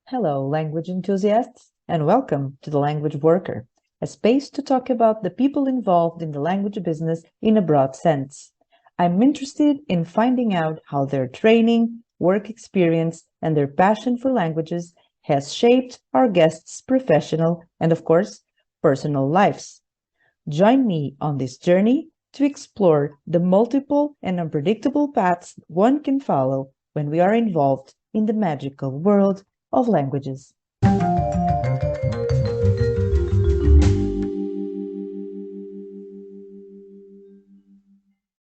Hello, language enthusiasts, and welcome to The Language Worker, a space to talk about the people involved in the language business in a broad sense. I'm interested in finding out how their training, work experience, and their passion for languages has shaped our guests' professional and, of course, personal lives. Join me on this journey to explore the multiple and unpredictable paths one can follow when we are involved in the magical world of languages.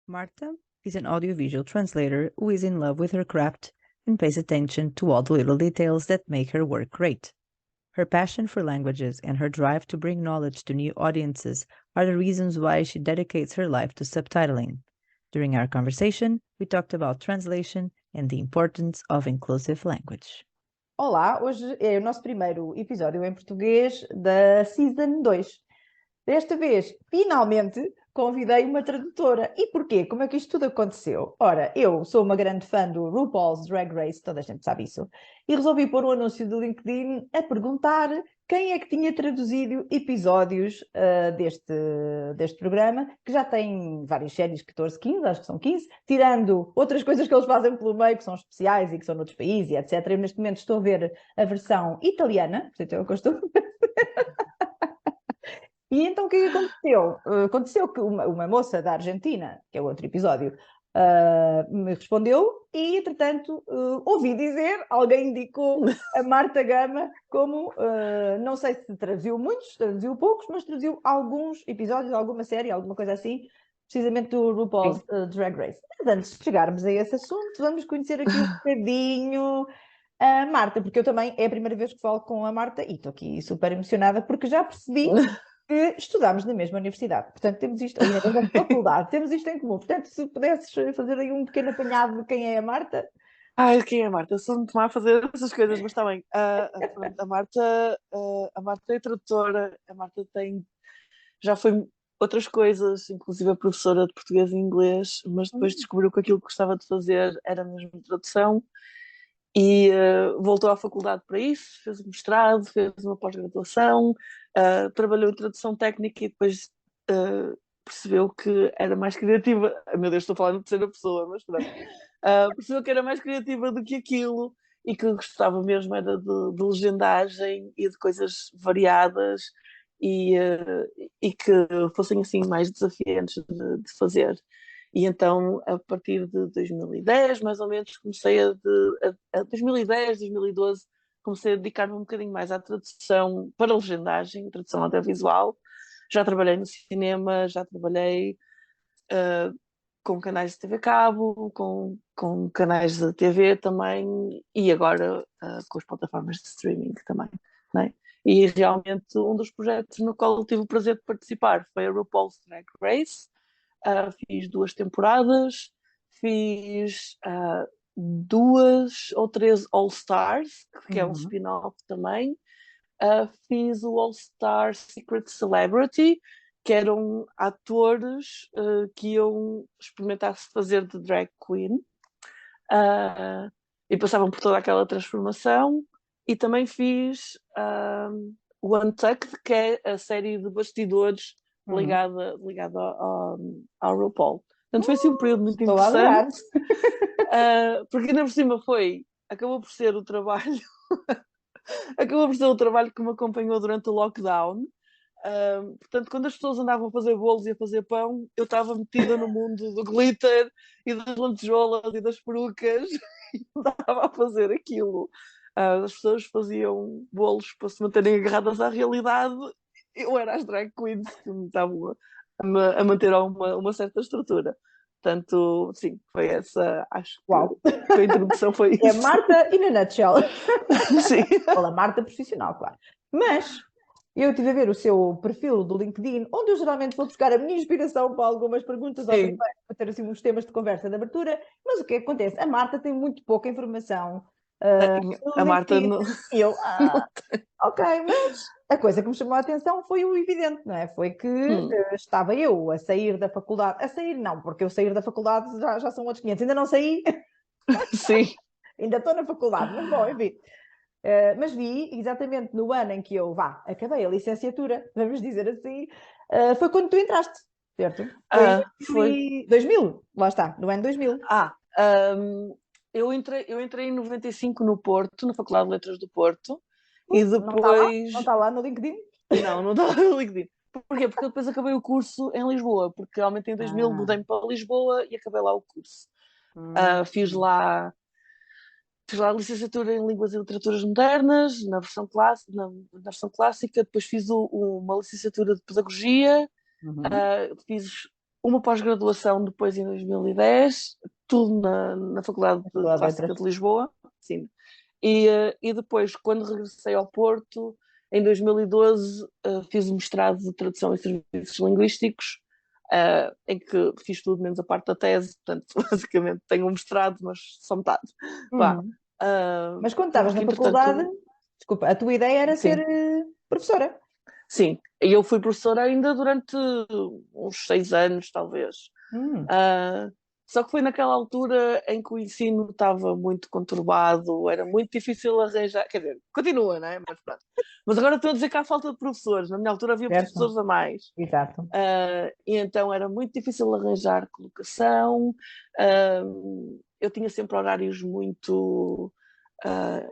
Marta is an audiovisual translator who is in love with her craft and pays attention to all the little details that make her work great. Her passion for languages and her drive to bring knowledge to new audiences are the reasons why she dedicates her life to subtitling. During our conversation, we talked about translation and the importance of inclusive language. Olá, hoje é o nosso primeiro episódio em português da Season 2. Desta vez, finalmente, convidei uma tradutora. E porquê? Como é que isto tudo aconteceu? Ora, eu sou uma grande fã do RuPaul's Drag Race, toda a gente sabe isso, e resolvi pôr um anúncio do LinkedIn a perguntar quem é que tinha traduzido episódios deste programa, que já tem várias séries, 14, 15, acho que são 15, tirando outras coisas que eles fazem pelo meio, que são especiais e que são noutros países, etc. Eu neste momento estou a ver a versão italiana, portanto é o que eu estou. E então o que aconteceu? Aconteceu que uma moça da Argentina, que é outro episódio, me respondeu e, entretanto, ouvi dizer, alguém indicou a Marta Gama como, não sei se traduziu muitos, traduziu poucos, mas traduziu alguns episódios, alguma série, alguma coisa assim, precisamente do RuPaul's Drag Race. Mas antes de chegarmos a esse assunto, vamos conhecer aqui um bocadinho a Marta, porque eu também é a primeira vez que falo com a Marta e estou aqui super emocionada porque já percebi que estudámos na mesma universidade. Portanto, temos isto, aí na mesma faculdade, temos isto em comum. Portanto, se pudesses fazer aí um pequeno apanhado de quem é a Marta. Ai, quem é a Marta? Eu sou muito má a fazer essas coisas, mas está bem. Pronto, a Marta é tradutora, a Marta já foi outras coisas, inclusive a professora de português e inglês, mas depois descobriu que aquilo que gostava de fazer era mesmo tradução e voltou à faculdade para isso, fez um mestrado, fez uma pós-graduação, trabalhou em tradução técnica e depois percebeu que era mais criativa. Meu Deus, estou a falar na terceira pessoa, mas pronto. Percebeu que era mais criativa do que aquilo e que gostava mesmo era de legendagem e de coisas variadas e que fossem assim mais desafiantes de fazer. E então, a partir de 2010, mais ou menos, a 2010, 2012, comecei a dedicar-me um bocadinho mais à tradução para legendagem, tradução audiovisual. Já trabalhei no cinema, já trabalhei com canais de TV cabo, com canais de TV também, e agora com as plataformas de streaming também, né? E realmente um dos projetos no qual eu tive o prazer de participar foi a RuPaul's Drag Race. Fiz 2 temporadas, fiz 2 ou 3 All-Stars, que é um spin-off também. Fiz o All-Star Secret Celebrity, que eram atores que iam experimentar se fazer de drag queen e passavam por toda aquela transformação. E também fiz o Untucked, que é a série de bastidores ligada ao RuPaul. Portanto, foi assim um período muito interessante, porque ainda por cima acabou por ser o trabalho que me acompanhou durante o lockdown. Portanto, quando as pessoas andavam a fazer bolos e a fazer pão, eu estava metida no mundo do glitter e das lantejoulas e das perucas e andava a fazer aquilo. As pessoas faziam bolos para se manterem agarradas à realidade. Eu era as drag queens que me estavam a manter a uma certa estrutura. Portanto, sim, foi essa, acho que a introdução foi isso. É Marta in a nutshell. Sim. Olha, Marta profissional, claro. Mas eu estive a ver o seu perfil do LinkedIn, onde eu geralmente vou buscar a minha inspiração para algumas perguntas ao primeiro, para ter assim uns temas de conversa de abertura. Mas o que acontece? A Marta tem muito pouca informação. A Marta não. E eu, ok, mas a coisa que me chamou a atenção foi o evidente, não é? Foi que estava eu a sair da faculdade. A sair não, porque eu sair da faculdade já são outros 500. Ainda não saí. Sim. Ainda estou na faculdade, mas bom, enfim. Mas vi exatamente no ano em que eu, acabei a licenciatura, vamos dizer assim, foi quando tu entraste, certo? Foi em Foi. 2000, lá está, no ano 2000. Eu entrei em 95 no Porto, na Faculdade de Letras do Porto, e Não está lá? depois. Não está lá no LinkedIn? Não está no LinkedIn. Porquê? Porque eu depois acabei o curso em Lisboa, porque realmente em 2000 Ah, mudei-me para Lisboa e acabei lá o curso. hum, Fiz lá a licenciatura em Línguas e Literaturas Modernas, na versão clássica, depois fiz uma licenciatura de Pedagogia, uhum. fiz uma pós-graduação depois em 2010, tudo na Faculdade Faculdade de Clássica Letras. de Lisboa, sim. E depois, quando regressei ao Porto, em 2012, fiz o mestrado de Tradução e Serviços Linguísticos, em que fiz tudo menos a parte da tese, portanto, basicamente tenho um mestrado, mas só metade. Vá. Uhum. Mas quando estavas na Porque, faculdade, entretanto, desculpa, a tua ideia era ser sim, professora. sim. E eu fui professora ainda durante uns 6 anos, talvez. Hum. Ah, Só que foi naquela altura em que o ensino estava muito conturbado, era muito difícil arranjar. Quer dizer, continua, não é? Mas pronto. Mas agora estou a dizer que há falta de professores. Na minha altura havia Certo, professores a mais. exato. E então era muito difícil arranjar colocação. Ah, eu tinha sempre horários muito. ah,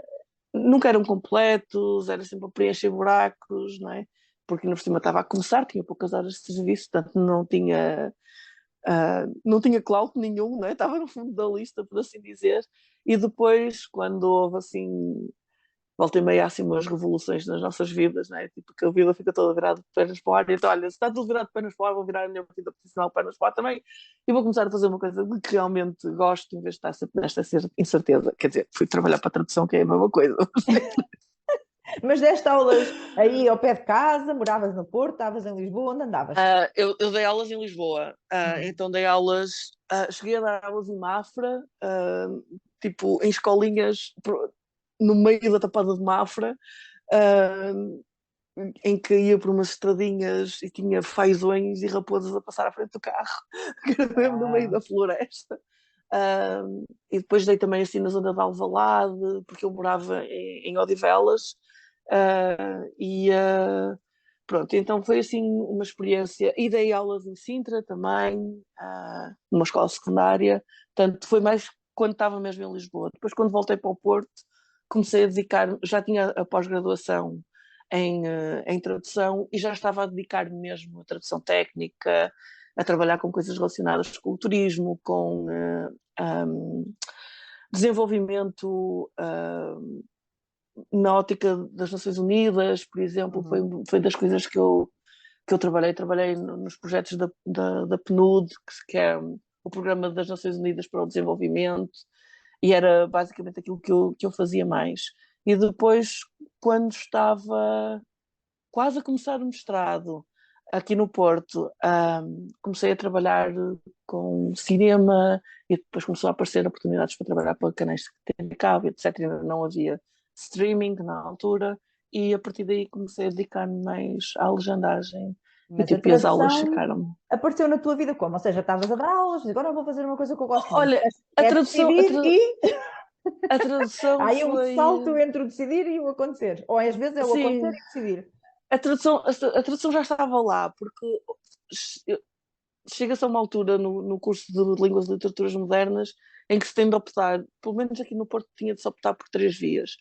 Nunca eram completos, era sempre a preencher buracos, não é? Porque ainda por cima estava a começar, tinha poucas horas de serviço, portanto não tinha clout nenhum, né? Estava no fundo da lista, por assim dizer. E depois, quando houve assim, volta e meia, assim, umas revoluções nas nossas vidas, né? Tipo, que a vida fica toda virada de pernas para o ar. Então, olha, se está tudo virado de pernas para o ar, vou virar a minha vida profissional de pernas para o ar também. E vou começar a fazer uma coisa de que realmente gosto, em vez de estar sempre nesta incerteza. Quer dizer, fui trabalhar para a tradução, que é a mesma coisa. Mas deste aulas aí ao pé de casa, moravas no Porto, estavas em Lisboa, onde andavas? Eu dei aulas em Lisboa, Uhum. então dei aulas, cheguei a dar aulas em Mafra, tipo em escolinhas no meio da tapada de Mafra, ah, em que ia por umas estradinhas e tinha fazões e raposas a passar à frente do carro, que era mesmo no meio Ah, da floresta. Ah, e depois dei também assim na zona de Alvalade, porque eu morava em Odivelas, e pronto, então foi assim uma experiência. E dei aulas em Sintra também, numa escola secundária, portanto foi mais quando estava mesmo em Lisboa. Depois, quando voltei para o Porto, comecei a dedicar, já tinha a pós-graduação em tradução e já estava a dedicar-me mesmo à tradução técnica, a trabalhar com coisas relacionadas com o turismo, com desenvolvimento na ótica das Nações Unidas, por exemplo, foi, uhum. foi das coisas que eu trabalhei nos projetos da PNUD, que é o Programa das Nações Unidas para o Desenvolvimento, e era basicamente aquilo que eu fazia mais. E depois, quando estava quase a começar o mestrado aqui no Porto, comecei a trabalhar com cinema e depois começou a aparecer oportunidades para trabalhar para canais de TV cabo, etc. Ainda não havia streaming na altura e a partir daí comecei a dedicar-me mais à legendagem e Mas a tipo, e as aulas tradução chegaram-me. apareceu na tua vida como? Ou seja, estavas a dar aulas, e agora vou fazer uma coisa que eu gosto muito. Olha, a É tradução, a, decidir tra- e a tradução há aí um salto foi. entre o decidir e o acontecer. Ou às vezes é o acontecer Sim, e decidir. a tradução já estava lá, porque chega-se a uma altura no curso de Línguas e Literaturas Modernas em que se tem de optar, pelo menos aqui no Porto tinha de se optar por três vias.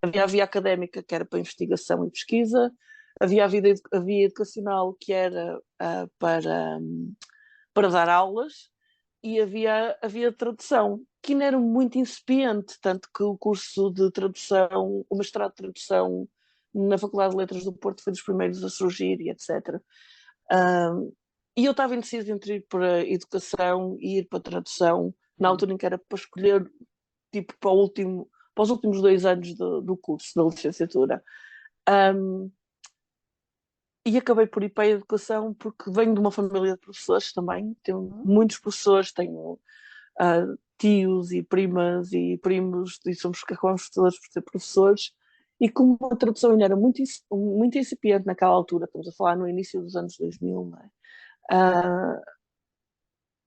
Havia a via académica, que era para investigação e pesquisa, havia a via educacional, que era para dar aulas, e havia a via de tradução, que ainda era muito incipiente, tanto que o curso de tradução, o mestrado de tradução na Faculdade de Letras do Porto foi dos primeiros a surgir e etc. Um, e eu estava indecisa entre ir para a educação e ir para a tradução, na Uhum. altura em que era para escolher, tipo, para os últimos 2 anos do curso, da licenciatura. Um, e acabei por ir para a educação porque venho de uma família de professores também, tenho Uhum. muitos professores, tenho tios e primas e primos, e somos acabamos todos por ser professores. E como a tradução ainda era muito incipiente naquela altura, estamos a falar no início dos anos 2000, não é? Ah,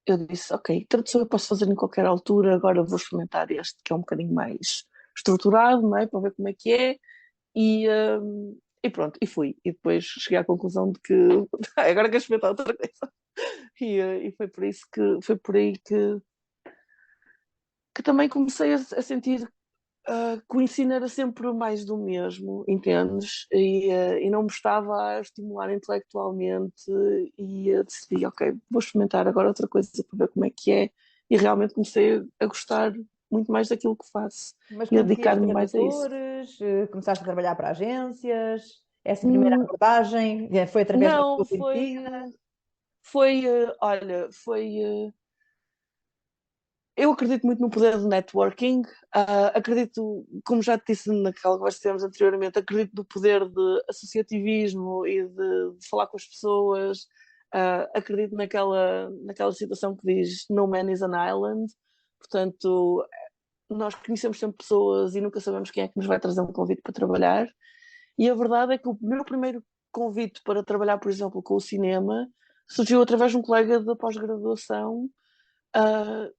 eu disse, ok, tradução eu posso fazer em qualquer altura, agora vou experimentar este, que é um bocadinho mais estruturado, não é? Para ver como é que é. E pronto, e fui. E depois cheguei à conclusão de que agora quero experimentar outra coisa. E foi por isso foi por aí que também comecei a sentir que o ensino era sempre mais do mesmo, entendes? E não me estava a estimular intelectualmente e decidi, ok, vou experimentar agora outra coisa para ver como é que é. E realmente comecei a gostar muito mais daquilo que faço Mas e a conhecias dedicar-me mais a isso. tradutores, começaste a trabalhar para agências, essa primeira Hum, abordagem foi através da Não, tua conhecida? olha, eu acredito muito no poder do networking. Acredito, como já te disse naquela conversa que tivemos anteriormente, acredito no poder de associativismo e de falar com as pessoas. Acredito naquela situação que diz No man is an island. Portanto, nós conhecemos sempre pessoas e nunca sabemos quem é que nos vai trazer um convite para trabalhar. E a verdade é que o meu primeiro convite para trabalhar, por exemplo, com o cinema, surgiu através de um colega da pós-graduação. ah,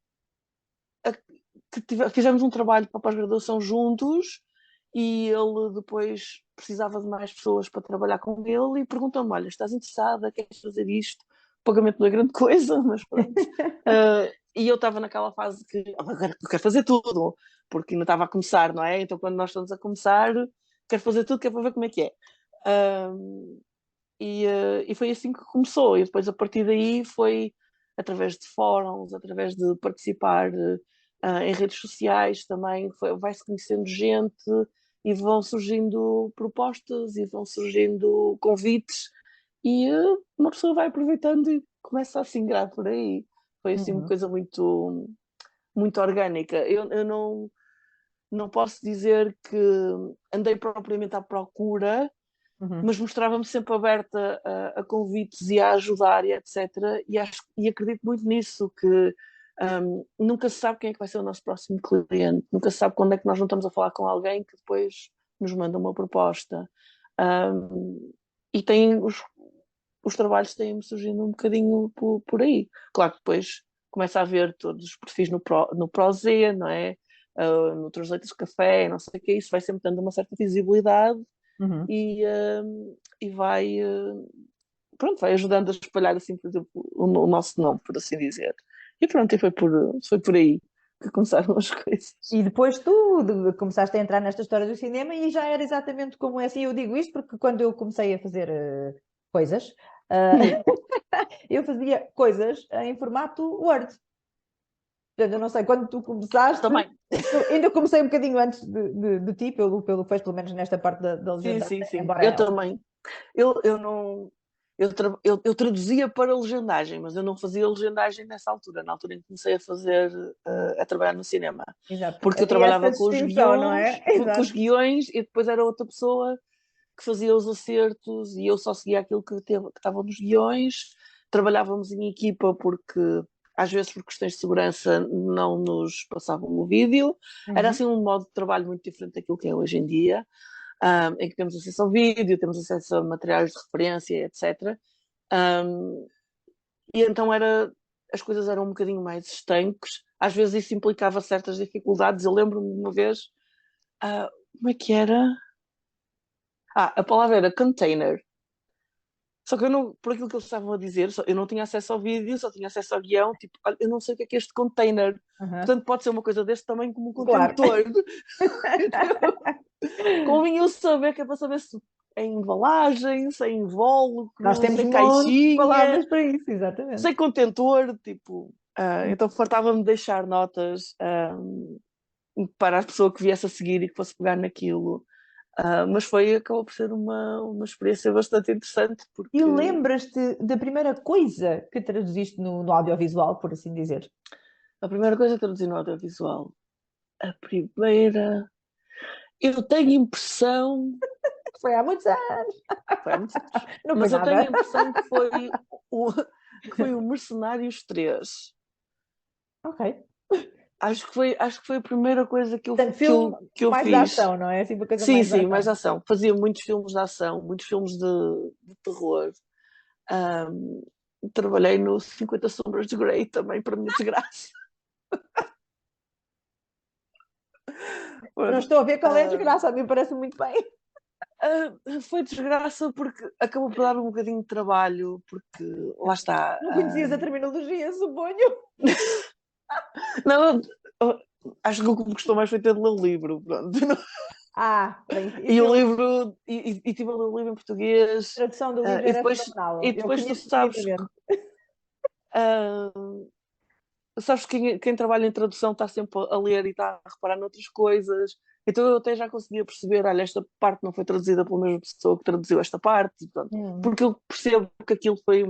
Fizemos um trabalho para a pós-graduação juntos e ele depois precisava de mais pessoas para trabalhar com ele e perguntou-me, olha, estás interessada, queres fazer isto? O pagamento não é grande coisa, mas pronto. E eu estava naquela fase que eu quero fazer tudo, porque ainda estava a começar, não é? Então quando nós estamos a começar, quero fazer tudo, quero ver como é que é. E foi assim que começou, e depois a partir daí foi através de fóruns, através de participar em redes sociais também, vai-se conhecendo gente e vão surgindo propostas e vão surgindo convites e uma pessoa vai aproveitando e começa a se ingrar por aí. Foi assim uma Uhum, coisa muito, muito orgânica. Eu não posso dizer que andei propriamente à procura, uhum. mas mostrava-me sempre aberta a convites e a ajudar e etc. E acredito muito nisso, que nunca se sabe quem é que vai ser o nosso próximo cliente, nunca se sabe quando é que nós não estamos a falar com alguém que depois nos manda uma proposta. E os trabalhos têm-me surgindo um bocadinho por aí. Claro que depois começa a ver todos os perfis no Prozé, não é? No Três Leitos de Café, não sei o que, isso vai sempre dando uma certa visibilidade Uhum. e pronto, vai ajudando a espalhar assim, por exemplo, o nosso nome, por assim dizer. E pronto, e foi por aí que começaram as coisas. E depois tu começaste a entrar nesta história do cinema e já era exatamente como é assim. Eu digo isto porque quando eu comecei a fazer coisas, ah, eu fazia coisas em formato Word. Portanto, eu não sei, quando tu começaste, Também. eu ainda comecei um bocadinho antes de ti, pelo que fez, pelo menos nesta parte da Sim, legenda, sim, sim. Eu embora também. Eu não. Eu traduzia para legendagem, mas eu não fazia legendagem nessa altura, na altura em que comecei a trabalhar no cinema. exato, Porque eu havia essa trabalhava com os distinção, não guiões, é? com os Exato. guiões e depois era outra pessoa que fazia os acertos e eu só seguia aquilo que estava nos guiões. Trabalhávamos em equipa porque às vezes por questões de segurança não nos passavam o vídeo. Era Uhum. assim um modo de trabalho muito diferente daquilo que é hoje em dia, em que temos acesso ao vídeo, temos acesso a materiais de referência, etc. Um, e então as coisas eram um bocadinho mais estanques. Às vezes isso implicava certas dificuldades. Eu lembro-me de uma vez, como é que era? A palavra era container. Só que eu não, por aquilo que eles estavam a dizer, eu não tinha acesso ao vídeo, só tinha acesso ao guião, tipo, olha, eu não sei o que é este container. Uhum. Portanto, pode ser uma coisa deste tamanho como um Claro. contentor. Convinha eu saber, que é para saber se é embalagem, se é Nós invólucro, se temos é montes de caixinha, palavras para isso, exatamente. se é contentor, tipo. Então fartava-me de deixar notas para a pessoa que viesse a seguir e que fosse pegar naquilo. Mas acabou por ser uma experiência bastante interessante, E porque lembras-te da primeira coisa que traduziste no audiovisual, por assim dizer? a primeira coisa que traduzi no audiovisual, a primeira, eu tenho a impressão, Foi há muitos anos. foi há muitos anos, Não foi mas eu tenho a nada. impressão o, que foi o Mercenários 3. Ok. Acho que foi a primeira coisa que eu, Portanto, que filme eu, que eu mais de fiz. ação, não é? Assim, uma coisa Sim, mais de sim, mais ação. ação. Fazia muitos filmes de ação, muitos filmes de terror. Ahm, Trabalhei no 50 Sombras de Grey também, para minha desgraça. Não estou a ver qual é a Ah, desgraça, a mim parece muito bem. Foi desgraça porque acabou por dar um bocadinho de trabalho, porque lá está. Não conhecias a terminologia, suponho. Não, acho que o que me gostou mais foi ter de ler o livro. Pronto. Bem, E isso o é livro, e tive a ler o livro em português, a tradução do livro e era depois, fenomenal. e Eu depois tu conheço perfeitamente. ah, sabes que quem trabalha em tradução está sempre a ler e está a reparar noutras coisas. Então eu até já conseguia perceber, olha, esta parte não foi traduzida pela mesma pessoa que traduziu esta parte, pronto. Hum. Porque eu percebo que aquilo foi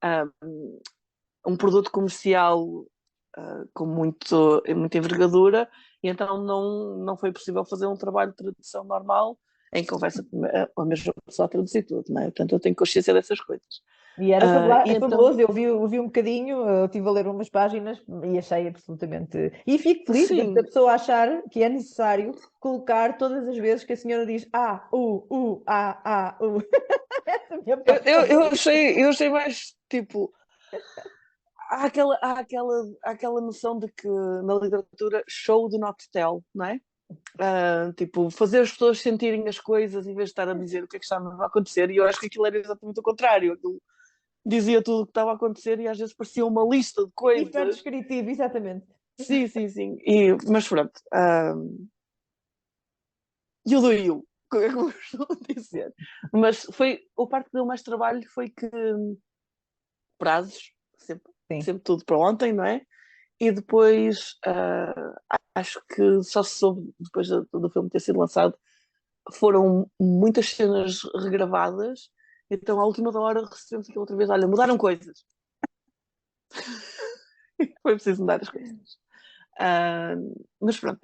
ah, um produto comercial com muita envergadura, e então não foi possível fazer um trabalho de tradução normal em que houvesse a mesma pessoa a traduzir tudo, não é? Portanto, eu tenho consciência dessas coisas. E era E então, fabuloso, eu vi um bocadinho, eu estive a ler umas páginas e achei absolutamente. E fico feliz da sim, pessoa achar que é necessário colocar todas as vezes que a senhora diz Essa é a minha parte favorita. eu achei mais tipo. Há aquela noção de que na literatura show do not tell, não é? Tipo, fazer as pessoas sentirem as coisas em vez de estar a dizer o que é que está a acontecer, e eu acho que aquilo era exatamente o contrário. Aquilo dizia tudo o que estava a acontecer e às vezes parecia uma lista de Hiper coisas. descritivo, exatamente. Sim, sim, sim. Mas pronto. You do you, como é que eu costumo dizer. Mas a parte que deu mais trabalho foi que prazos, sempre, Sim. sempre tudo para ontem, não é? E depois acho que só se soube, depois do filme ter sido lançado, foram muitas cenas regravadas, então à última da hora recebemos aquilo outra vez, olha, mudaram coisas. Foi preciso mudar as coisas. Mas pronto,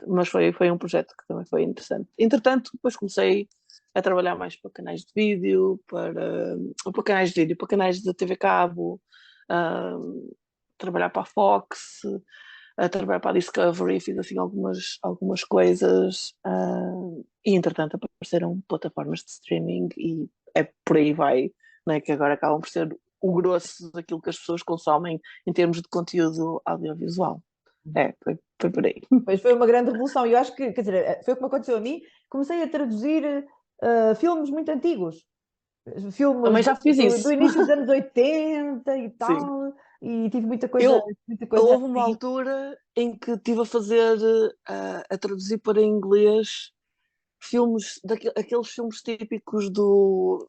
foi um projeto que também foi interessante. Entretanto, depois comecei a trabalhar mais para canais de vídeo, para canais da TV Cabo, trabalhar para a Fox, a trabalhar para a Discovery, fiz assim algumas coisas, e entretanto apareceram plataformas de streaming e é por aí vai, né, que agora acabam por ser o grosso daquilo que as pessoas consomem em termos de conteúdo audiovisual. Foi por aí. Pois foi uma grande revolução. E eu acho que, quer dizer, foi como aconteceu a mim. Comecei a traduzir filmes muito antigos, filmes Também já fiz do isso. início dos anos 80 e Sim. tal, e tive Eu, muita coisa houve uma assim. altura em que estive a fazer, a traduzir para inglês filmes, aqueles filmes típicos do.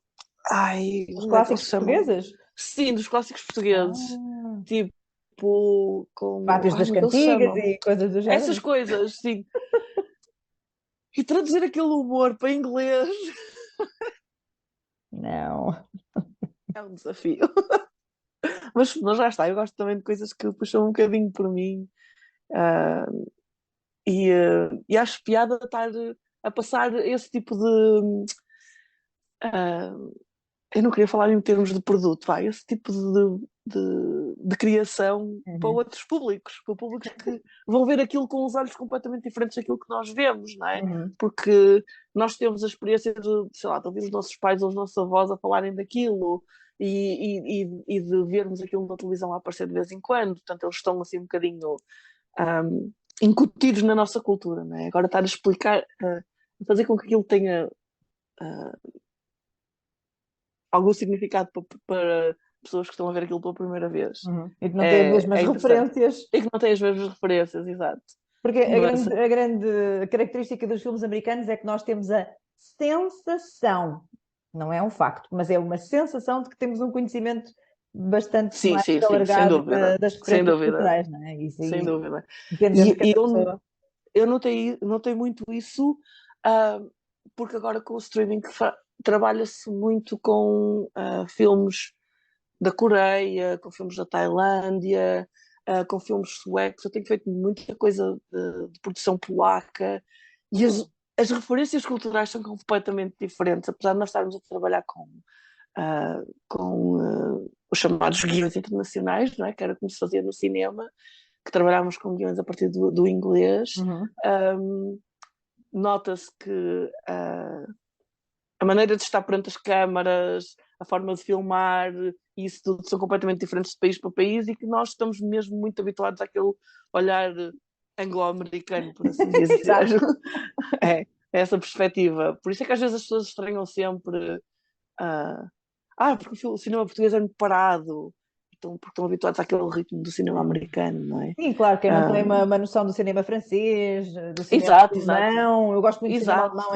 Ai, Os como é que eles clássicos se chamam? portugueses, Sim, dos clássicos portugueses. ah, Tipo, como. Pátios Ai, das como é que eles se Cantigas chamam? e coisas do Essas género. coisas, sim. E traduzir aquele humor para inglês Não. é um desafio. Mas já está, eu gosto também de coisas que puxam um bocadinho por mim. ah, e acho piada estar a passar esse tipo de. ah, eu não queria falar em termos de produto, esse tipo de criação para Uhum, outros públicos, para públicos que vão ver aquilo com os olhos completamente diferentes daquilo que nós vemos, não é? uhum. Porque nós temos a experiência de, sei lá, de ouvir os nossos pais ou os nossos avós a falarem daquilo e de vermos aquilo na televisão a aparecer de vez em quando, portanto eles estão assim um bocadinho incutidos na nossa cultura, não é? Agora estar a explicar, fazer com que aquilo tenha algum significado para pessoas que estão a ver aquilo pela primeira vez. Uhum. E que não tem as mesmas É interessante. referências. E que não tem as mesmas referências, exato. Porque Mas, a grande característica dos filmes americanos é que nós temos a sensação, não é um facto, mas é uma sensação de que temos um conhecimento bastante sim, mais sim, sim, sem alargado dúvida. das Sem referências dúvida. culturais, não é? Isso Sem aí, dúvida. dependendo de E cada pessoa. eu notei muito isso, ah, porque agora com o streaming trabalha-se muito com filmes da Coreia, com filmes da Tailândia, com filmes suecos. Eu tenho feito muita coisa de produção polaca e as referências culturais são completamente diferentes, apesar de nós estarmos a trabalhar com os chamados guiões internacionais, não é? Que era como se fazia no cinema, que trabalhávamos com guiões a partir do inglês. Uhum. Nota-se que a maneira de estar perante as câmaras, a forma de filmar, isso tudo são completamente diferentes de país para país e que nós estamos mesmo muito habituados àquele olhar anglo-americano, por assim dizer. Exato. É essa perspectiva. Por isso é que às vezes as pessoas estranham sempre. ah, porque o cinema português é muito parado. Então, porque estão habituados àquele ritmo do cinema americano, não é? Sim, claro, quem não Ah, tem uma noção do cinema francês, do cinema exato, exato. alemão, eu gosto muito do cinema Exato. alemão,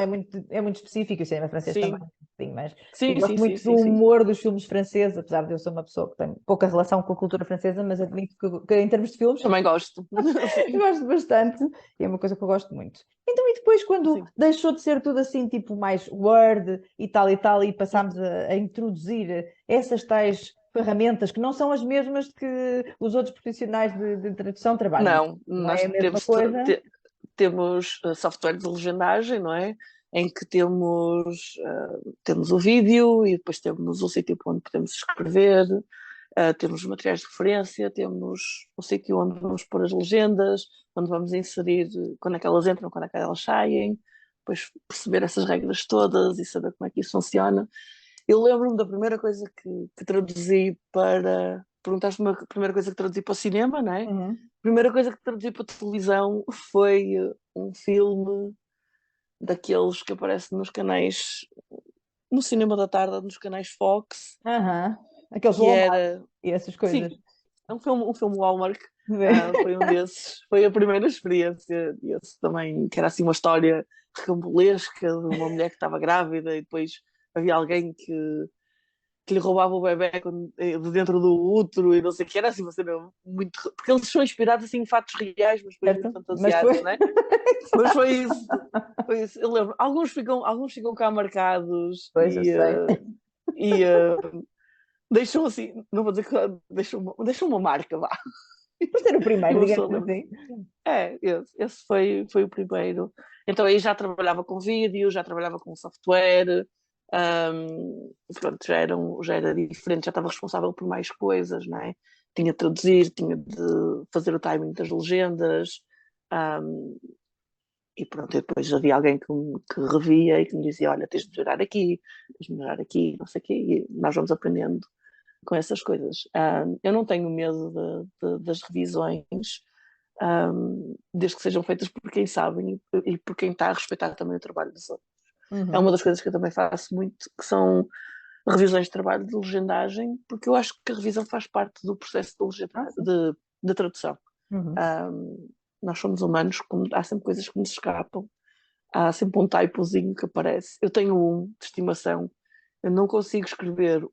é muito específico, o cinema francês também, Sim, sim, mas eu sim, sim, gosto sim, muito do sim, sim. humor dos filmes franceses, apesar de eu ser uma pessoa que tem pouca relação com a cultura francesa, mas admito que em termos de filmes Também gosto. eu Sim, gosto bastante e é uma coisa que eu gosto muito. Então, e depois, quando sim. deixou de ser tudo assim, tipo mais Word e tal, e passámos a introduzir essas tais ferramentas que não são as mesmas que os outros profissionais de tradução trabalham, Não, não é nós a mesma coisa? temos software de legendagem, não é? Em que temos o vídeo e depois temos o sítio onde podemos escrever, temos materiais de referência, temos o sítio onde vamos pôr as legendas, onde vamos inserir quando é que elas entram, quando é que elas saem, depois perceber essas regras todas e saber como é que isso funciona. Eu lembro-me da primeira coisa que traduzi para. Perguntaste-me a primeira coisa que traduzi para o cinema, não é? A Uhum. primeira coisa que traduzi para a televisão foi um filme daqueles que aparece nos canais, no cinema da tarde, nos canais Fox, Aham. Aqueles que Walmart era. e essas coisas. Sim, é um filme Hallmark. Foi um desses, foi a primeira experiência desse também, que era assim uma história recambolesca de uma mulher que estava grávida e depois havia alguém que lhe roubava o bebé de dentro do útero e não sei o que, era assim uma cena muito. Porque eles são inspirados assim, em fatos reais, mas depois muito Certo? Mas foi. fantasiados, né? Mas foi isso, foi isso. Eu lembro, alguns ficam cá marcados Pois, eu sei. e deixam assim, não vou dizer que deixam uma marca, vá. Por ser o E primeiro, uma digamos pessoa lembra. assim. Esse foi o primeiro. Então aí já trabalhava com vídeo, já trabalhava com software, pronto, já era diferente, já estava responsável por mais coisas, não é? Tinha de traduzir, tinha de fazer o timing das legendas, um, e pronto, e depois havia alguém que revia e que me dizia, olha, tens de melhorar aqui, tens de melhorar aqui, não sei o quê, e nós vamos aprendendo com essas coisas. Eu não tenho medo das revisões, desde que sejam feitas por quem sabem e por quem está a respeitar também o trabalho dos outros. É Uhum. uma das coisas que eu também faço muito, que são revisões de trabalho de legendagem, porque eu acho que a revisão faz parte do processo Ah, sim. de tradução. Uhum. Nós somos humanos, há sempre coisas que nos escapam, há sempre um typozinho que aparece. Eu tenho um de estimação, eu não consigo escrever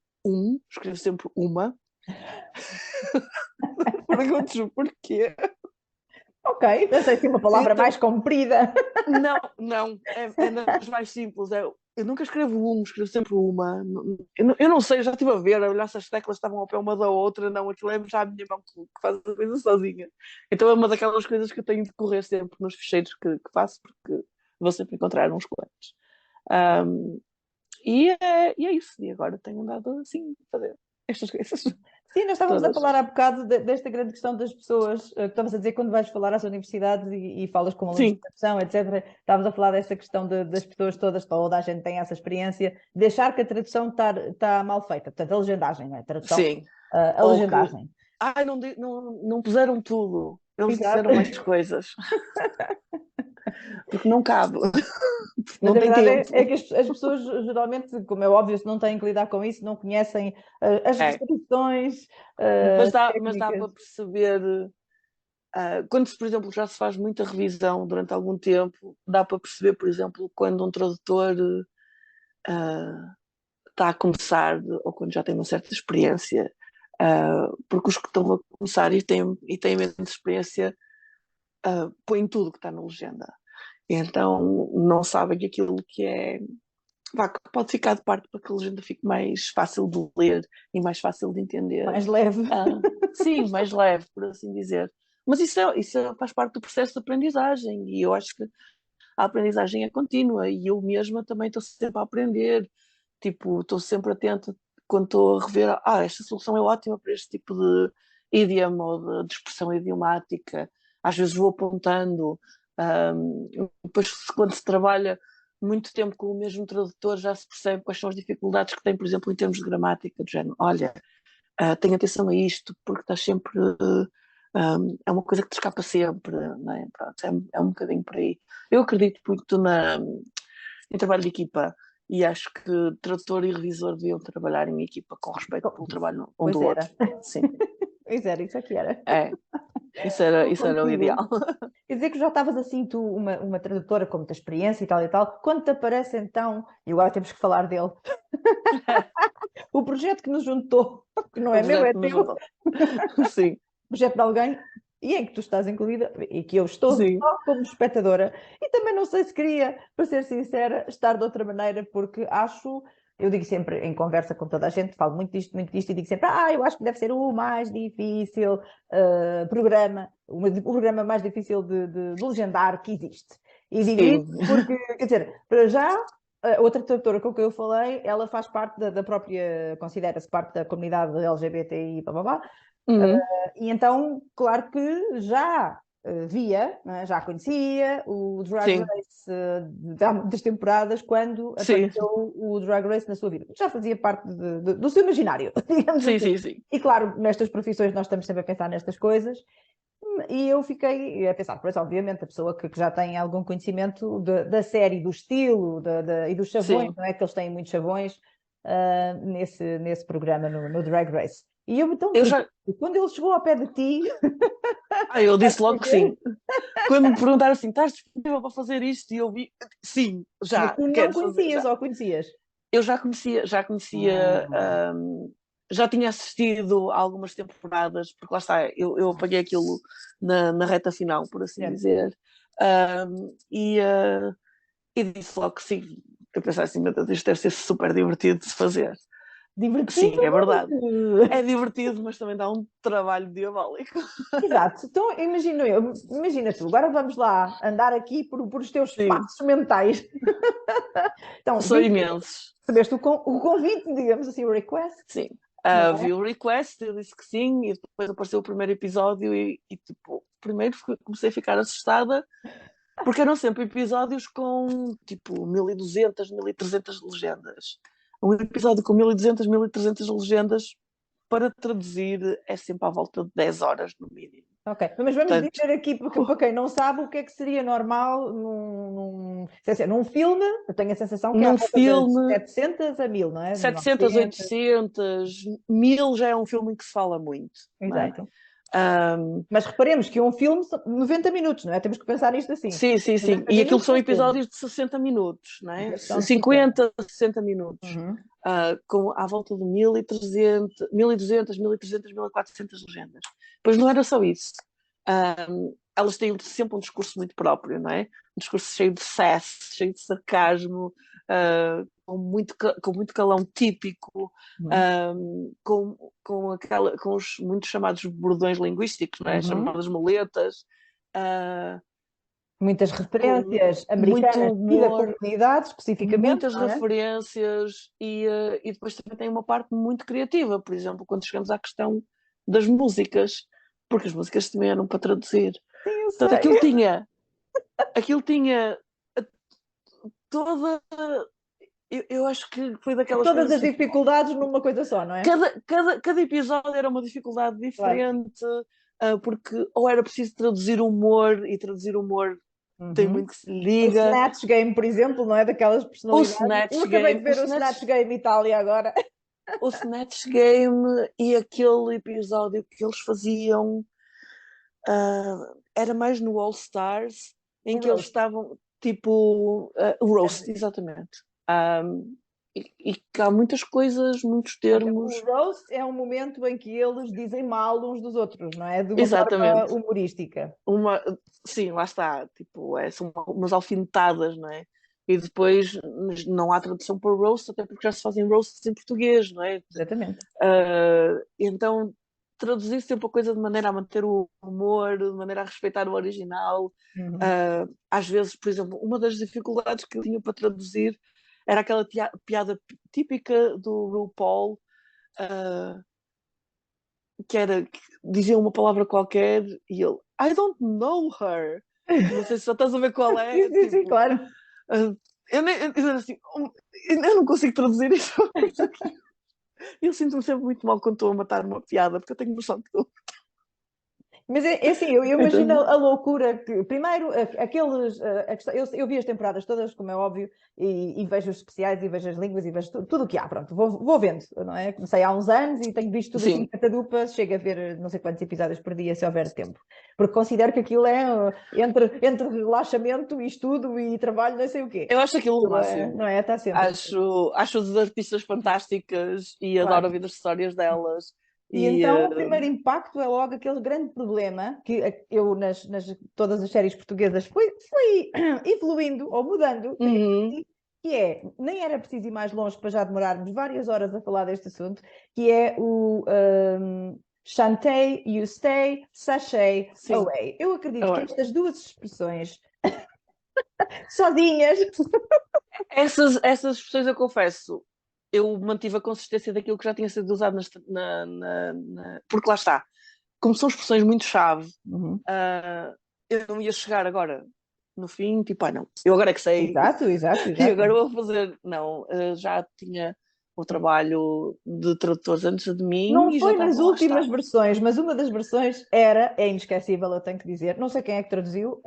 escrevo sempre uma. Pergunto porquê. Ok, pensei que uma palavra Então, mais comprida. não, não, é nas mais simples. Eu nunca escrevo escrevo sempre uma. Eu não sei, eu já estive a ver, a olhar se as teclas estavam ao pé uma da outra, não, aquilo é já a minha mão que faz a coisa sozinha. Então é uma daquelas coisas que eu tenho de correr sempre nos ficheiros que faço, porque vou sempre encontrar uns colegas. Um, e é isso, e agora tenho andado assim a fazer estas coisas Sim, nós estávamos a todas. falar há bocado desta grande questão das pessoas, que estavas a dizer quando vais falar às universidades e falas com alunos de Sim, tradução, etc. Estávamos a falar dessa questão das pessoas todas, toda a gente tem essa experiência, de achar que a tradução está mal feita. Portanto, a legendagem, não é? A tradução, sim. a Ou que, legendagem. não puseram tudo, eles Exato. disseram mais coisas, porque não cabe, Mas não a tem verdade tempo. é que as pessoas, geralmente, como é óbvio, se não têm que lidar com isso, não conhecem as É, restrições, mas as dá técnicas. para perceber, quando, por exemplo, já se faz muita revisão durante algum tempo, dá para perceber, por exemplo, quando um tradutor está a começar ou quando já tem uma certa experiência, porque os que estão a começar e têm menos experiência põem tudo que está na legenda. E então não sabem aquilo que é. Que pode ficar de parte para que a legenda fique mais fácil de ler e mais fácil de entender. Mais leve. Sim, mais leve, por assim dizer. Mas isso faz parte do processo de aprendizagem e eu acho que a aprendizagem é contínua e eu mesma também estou sempre a aprender. Tipo, estou sempre atenta quando estou a rever, esta solução é ótima para este tipo de idioma ou de expressão idiomática. Às vezes vou apontando. Depois, quando se trabalha muito tempo com o mesmo tradutor, já se percebe quais são as dificuldades que tem, por exemplo, em termos de gramática, do género. Olha, tenha atenção a isto, porque estás sempre É uma coisa que te escapa sempre, não é? Pronto, é um bocadinho por aí. Eu acredito muito em trabalho de equipa e acho que tradutor e revisor deviam trabalhar em equipa com respeito pelo trabalho um Pois do era. outro. Sim, Pois era, isso aqui era. é. Isso era o Contigo. ideal. Quer dizer que já estavas assim, tu, uma tradutora com muita experiência e tal, quando te aparece então, e agora temos que falar dele, o projeto que nos juntou, que não O é meu, projeto é que nos teu, juntou. Sim, projeto de alguém, e em que tu estás incluída, e que eu estou sim. só como espectadora, e também não sei se queria, para ser sincera, estar de outra maneira, porque acho, eu digo sempre em conversa com toda a gente, falo muito disto, e digo sempre, eu acho que deve ser o mais difícil programa, o programa mais difícil de legendar que existe. E digo Sim, isso porque, quer dizer, para já, a outra tradutora com quem eu falei, ela faz parte da própria, considera-se parte da comunidade LGBTI, blá, blá, blá, uhum, e então, claro que já via, né, já conhecia o Drag sim, Race há muitas temporadas, quando sim, apareceu o Drag Race na sua vida. Já fazia parte do seu imaginário, digamos sim, assim. sim, sim. E claro, nestas profissões nós estamos sempre a pensar nestas coisas, e eu fiquei a pensar, pois obviamente a pessoa que já tem algum conhecimento da série, do estilo e dos chavões, Sim. não é? Que eles têm muitos chavões nesse programa no Drag Race. E eu então Eu fui, já. quando ele chegou ao pé de ti, Eu sabes disse logo que porquê? sim. Quando me perguntaram assim, estás disponível para fazer isto? E eu vi, sim, Mas já, tu não quero fazer, conhecias já. ou conhecias? Eu já conhecia, Ah, já tinha assistido a algumas temporadas, porque lá está, eu apaguei aquilo na reta final, por assim certo. dizer. E disse logo que sim. Eu pensei assim, meu Deus, isto deve ser super divertido de se fazer. Divertido. Sim, é verdade. É divertido, mas também dá um trabalho diabólico. Exato. Então, imagina tu, agora vamos lá andar aqui por os teus Sim, espaços mentais. Então, são imensos. recebeste o convite, digamos assim, o request, Sim. não é? Vi o request, eu disse que sim, e depois apareceu o primeiro episódio tipo, primeiro comecei a ficar assustada, porque eram sempre episódios com, tipo, 1200, 1300 legendas. Um episódio com 1200, 1300 legendas, para traduzir, é sempre à volta de 10 horas, no mínimo. Ok, mas vamos Portanto, dizer aqui, porque para quem não sabe, o que é que seria normal quer dizer, num filme, eu tenho a sensação que é à num volta das filme, 700 a 1000, não é? 700, 900, 800, 1000 já é um filme em que se fala muito, não é? exato. Um, Mas reparemos que um filme são 90 minutos, não é? Temos que pensar nisto assim. sim, sim, sim. 90 E aquilo minutos são um filme. episódios de 60 minutos, não é? Este são de 60. 50, 60 minutos. Uhum. Com à volta de 1300, 1200, 1300, 1400 legendas. Pois não era só isso. Elas têm sempre um discurso muito próprio, não é? Um discurso cheio de sass, cheio de sarcasmo, com muito calão típico, Uhum. com os muitos chamados bordões linguísticos, não é? Uhum. Chamadas muletas, uh, Muitas com referências muito americanas e da humor, comunidade, especificamente, muitas não é? referências e depois também tem uma parte muito criativa, por exemplo, quando chegamos à questão das músicas, porque as músicas também eram para traduzir. Sim, eu Portanto, sei. aquilo tinha toda. Eu acho que foi daquelas Todas coisas as assim, dificuldades numa coisa só, não é? cada episódio era uma dificuldade Claro. diferente, porque ou era preciso traduzir humor, e traduzir humor tem Uhum. muito que se O liga. Snatch Game, por exemplo, não é? Daquelas O personalidades. Eu Snatch acabei de Game, o ver o Snatch Snatch Game Itália agora. o Snatch Game e aquele episódio que eles faziam, era mais no All Stars, O em que eles Roast. estavam tipo o Roast, exatamente. E que há muitas coisas, muitos O termos, roast é um momento em que eles dizem mal uns dos outros, não é? De uma forma exatamente. humorística. Uma, sim, lá está, tipo, são umas alfinetadas, não é? E depois não há tradução para roast, até porque já se fazem roasts em português, não é? Exatamente. Então, traduzir sempre a coisa de maneira a manter o humor, de maneira a respeitar o original. Uhum. Às vezes, por exemplo, uma das dificuldades que eu tinha para traduzir era aquela piada típica do RuPaul, uh, que era que dizia uma palavra qualquer e ele, I don't know her. Não sei se já estás a ver qual Sim, é, sim, sim, tipo, claro. eu assim, eu não consigo traduzir isso. Eu sinto-me sempre muito mal quando estou a matar uma piada, porque eu tenho noção que estou. Mas é assim, eu imagino Então, a loucura que, primeiro, aqueles. Eu vi as temporadas todas, como é óbvio, e vejo os especiais, e vejo as línguas, e vejo tudo o que há. Pronto, vou vendo, não é? Comecei há uns anos e tenho visto tudo assim, sim, catadupa, chego a ver não sei quantos episódios por dia, se houver tempo. Porque considero que aquilo é entre relaxamento e estudo e trabalho, não sei o quê. eu acho aquilo o Aquilo é, máximo. não é? Está sempre. Acho as artistas fantásticas e adoro Claro. ouvir as histórias delas. E E, então o primeiro impacto é logo aquele grande problema que eu nas todas as séries portuguesas fui evoluindo ou mudando, uhum. que é, nem era preciso ir mais longe para já demorarmos várias horas a falar deste assunto, que é o Chantei, You Stay, Sashay, Sim, Away. Eu acredito que agora. estas duas expressões sozinhas. Essas expressões eu confesso, eu mantive a consistência daquilo que já tinha sido usado porque lá está, como são expressões muito chave, Uhum. ah, eu não ia chegar agora no fim, tipo, não, eu agora é que sei, Exato, exato, e exato. agora vou fazer. Não, já tinha o trabalho de tradutores antes de mim Não e já foi nas estavam lá últimas estava. versões, mas uma das versões é inesquecível, eu tenho que dizer. Não sei quem é que traduziu,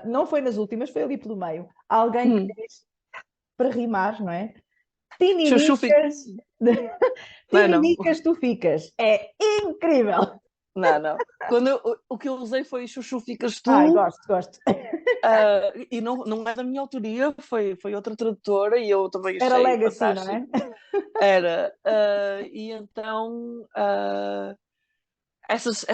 não foi nas últimas, foi ali pelo meio. Alguém que Hum, diz, para rimar, não é? Chuchu fica. Tininicas, Não, não, tininicas tu ficas. É incrível! não, não. O que eu usei foi Chuchu ficas Ai, tu. gosto, gosto. E não é da minha autoria, foi outra tradutora e eu também Era achei Legacy, não fantástico. é? Era. E então, essas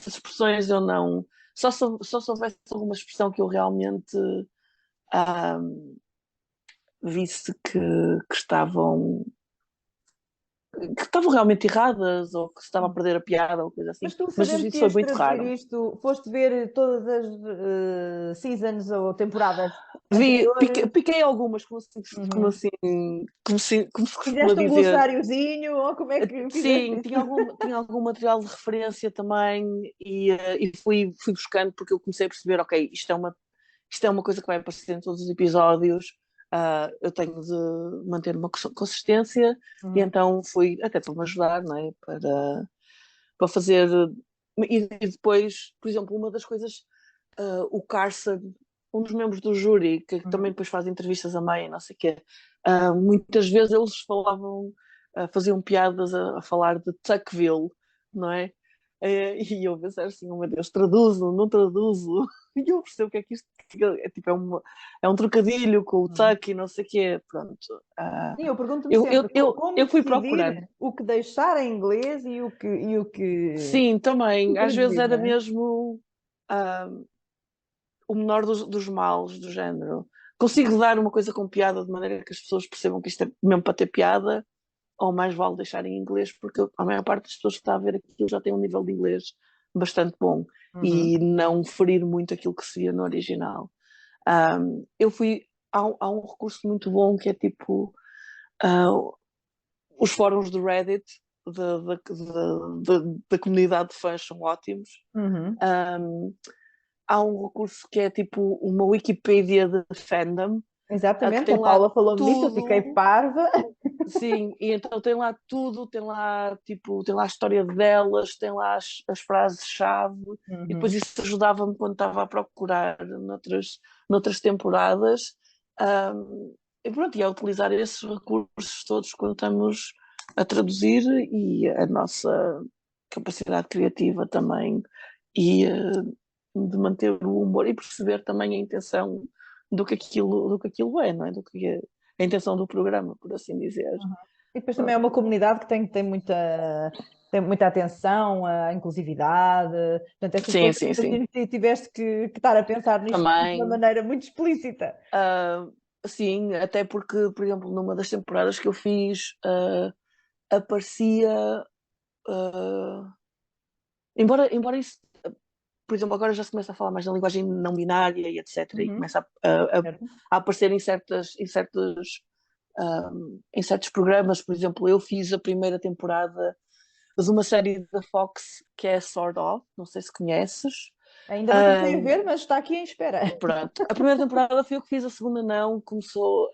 expressões eu não. Só se houvesse alguma expressão que eu realmente ah, visse que estavam realmente erradas ou que se estava a perder a piada ou coisa assim. Mas tu, Mas sabendo que isso foi ias muito traduzir raro. isto, foste ver todas as seasons ou temporadas Piquei, anteriores? piquei algumas, como Uhum. assim, como se costuma Fizeste um dizer. glossáriozinho ou como é que fizeste Sim, isso? tinha algum material de referência também e fui buscando porque eu comecei a perceber, ok, isto é uma coisa que vai aparecer em todos os episódios, eu tenho de manter uma consistência e Uhum. então fui, até para me ajudar, não é? Para fazer. E depois, por exemplo, uma das coisas, o Carson, um dos membros do júri, que também Uhum. depois faz entrevistas a meio, não sei o quê, muitas vezes eles falavam, faziam piadas a falar de Tuckville, não é? E eu pensei assim, oh meu Deus, traduzo, não traduzo. E eu percebo que é que isto é, tipo, é um trocadilho com o Uhum. Tuck e não sei o quê. Pronto. Sim, eu pergunto-me sempre como Eu fui procurando. decidir o que deixar em inglês e o que Sim, também. Às vezes traduzir, era não é? mesmo ah, o menor dos males, do género. Consigo dar uma coisa com piada de maneira que as pessoas percebam que isto é mesmo para ter piada, ou mais vale deixar em inglês, porque a maior parte das pessoas que está a ver aquilo já tem um nível de inglês bastante bom Uhum. e não ferir muito aquilo que se via no original. Eu fui. Há um recurso muito bom que é tipo ah, os fóruns do Reddit da comunidade de fãs são ótimos. Uhum. Um, Há um recurso que é tipo uma Wikipedia de fandom, que Exatamente, tem a lá Paula falou-me disso, eu fiquei tudo, parva. sim, e então tem lá tudo, tem lá a história delas, tem lá as frases-chave, e depois Uhum. isso ajudava-me quando estava a procurar noutras temporadas, e pronto, e a utilizar esses recursos todos quando estamos a traduzir e a nossa capacidade criativa também e de manter o humor e perceber também a intenção do que aquilo é, não é? Do que é a intenção do programa, por assim dizer. Uhum. E depois também é uma comunidade que tem muita atenção à inclusividade, portanto, essas Sim, coisas sim, sim. imagino que tiveste que estar a pensar nisto de uma Também, maneira muito explícita. sim, até porque, por exemplo, numa das temporadas que eu fiz, aparecia, ah, embora isso, por exemplo, agora já se começa a falar mais na linguagem não binária e etc. E Uhum. começa Certo? a aparecer em certos programas. Por exemplo, eu fiz a primeira temporada de uma série da Fox que é Sort of, não sei se conheces. Ainda não comecei a Um, ver, mas está aqui em espera. Pronto, a primeira temporada foi eu que fiz, a segunda não, começou,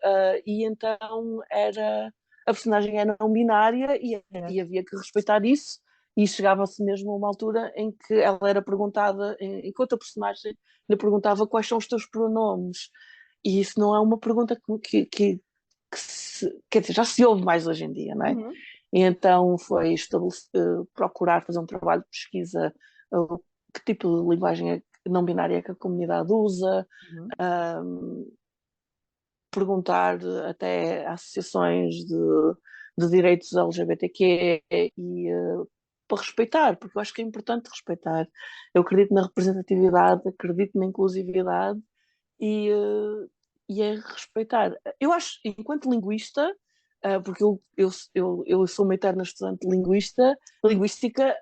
e então a personagem era não binária e Certo. havia que respeitar isso. e chegava-se mesmo a uma altura em que ela era perguntada, enquanto a personagem lhe perguntava quais são os teus pronomes. E isso não é uma pergunta quer dizer, já se ouve mais hoje em dia, não é? Uhum. E então foi procurar fazer um trabalho de pesquisa, que tipo de linguagem não binária é que a comunidade usa, Uhum. perguntar até a associações de direitos LGBTQ e para respeitar, porque eu acho que é importante respeitar. Eu acredito na representatividade, acredito na inclusividade e é respeitar. Eu acho, enquanto linguista, porque eu sou uma eterna estudante de linguística,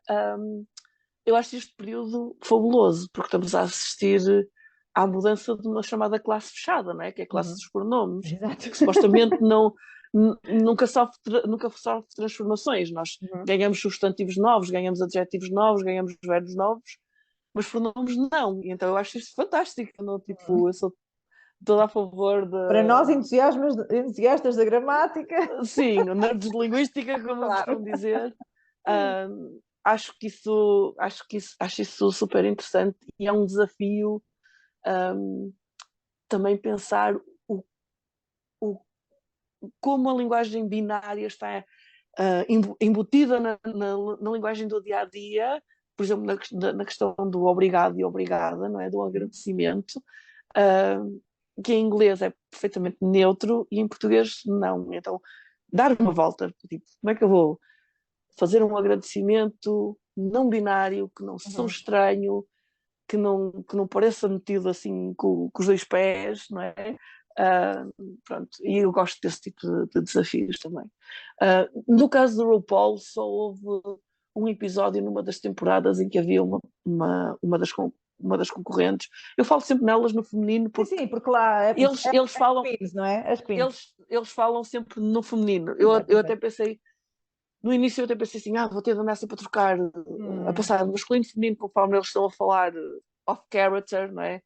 eu acho este período fabuloso, porque estamos a assistir à mudança de uma chamada classe fechada, não é? Que é a classe Uhum. dos pronomes, Exato. que supostamente nunca sofre transformações. Nós Uhum. ganhamos substantivos novos, ganhamos adjetivos novos, ganhamos verbos novos, mas pronomes não. E então eu acho isto fantástico. Não? Uhum. Tipo, eu sou toda a favor Para nós, de. entusiastas da gramática, Sim, nerds de linguística, como eu claro. costumo dizer. Ah, acho isso super interessante e é um desafio, um, também pensar o, como a linguagem binária está embutida na linguagem do dia a dia, por exemplo, na questão do obrigado e obrigada, não é? Do agradecimento, que em inglês é perfeitamente neutro e em português não. Então, dar uma volta, tipo, como é que eu vou fazer um agradecimento não binário, que não sou Uhum. estranho, que não pareça metido assim com os dois pés, não é? Pronto, e eu gosto desse tipo de desafios também. No caso do RuPaul, só houve um episódio numa das temporadas em que havia uma das concorrentes. Eu falo sempre nelas no feminino Sim, porque sim, porque lá eles as falam, queens, não é? As queens. eles falam sempre no feminino. Eu até Exatamente. pensei, no início eu até pensei assim, vou ter de andar sempre a trocar, a Hum. passar de masculino e feminino conforme eles estão a falar off character, não é?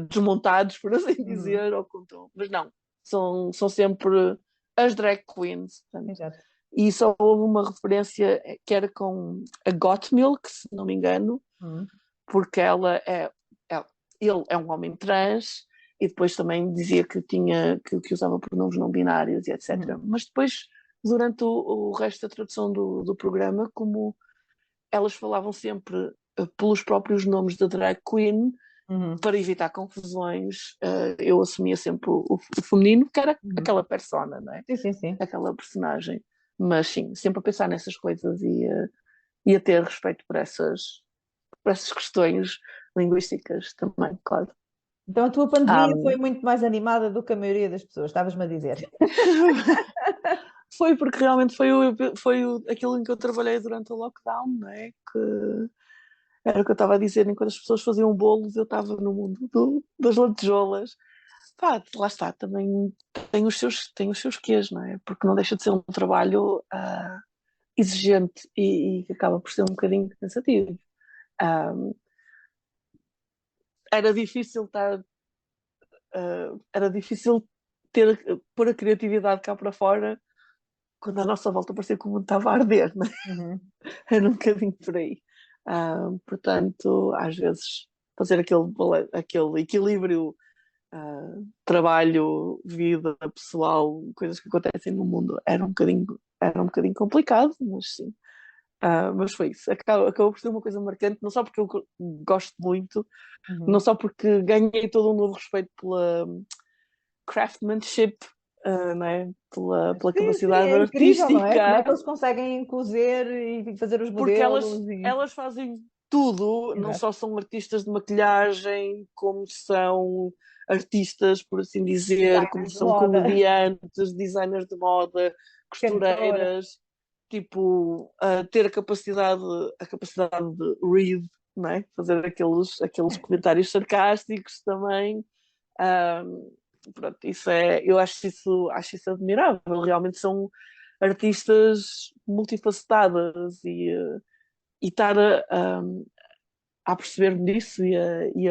Desmontados, por assim Uhum. dizer, ou com tom. Mas não, são sempre as drag queens. Portanto. Exato. E só houve uma referência que era com a Gottmilk, se não me engano, Uhum. porque é- ele é um homem trans e depois também dizia que usava pronomes não binários e etc. Uhum. Mas depois, durante o resto da tradução do programa, como elas falavam sempre pelos próprios nomes da drag queen, Uhum. para evitar confusões, eu assumia sempre o feminino, que era Uhum. aquela persona, não é? Sim, sim, sim. Aquela personagem. Mas sim, sempre a pensar nessas coisas e a ter respeito por essas questões linguísticas também, claro. Então a tua pandemia foi Um, muito mais animada do que a maioria das pessoas, estavas-me a dizer. foi porque realmente aquilo em que eu trabalhei durante o lockdown, não é? Que era o que eu estava a dizer, enquanto as pessoas faziam bolos, eu estava no mundo das lantejoulas. Pá, lá está, também tem os seus quês, não é? Porque não deixa de ser um trabalho exigente e que acaba por ser um bocadinho cansativo. Um, era difícil era difícil pôr a criatividade cá para fora quando à nossa volta parecia que o mundo estava a arder, não é? Uhum. Era um bocadinho por aí. Portanto, às vezes, fazer aquele equilíbrio, trabalho, vida pessoal, coisas que acontecem no mundo, era um bocadinho complicado, mas sim. Mas foi isso. Acabou por ser uma coisa marcante, não só porque eu gosto muito, não Uhum. só porque ganhei todo um novo respeito pela craftsmanship, não é? Pela Sim, sim, capacidade é incrível, não é? Como é artística, que eles conseguem cozer e fazer os porque elas, modelos e... elas fazem tudo, não Exato. só são artistas de maquilhagem, como são artistas, por assim dizer, como Designers de são moda, comediantes, designers de moda, cantoras. costureiras, tipo, ter a capacidade de read, não é? Fazer aqueles comentários sarcásticos também. Um, Pronto, eu acho isso admirável. Realmente são artistas multifacetadas e estar a perceber-me disso e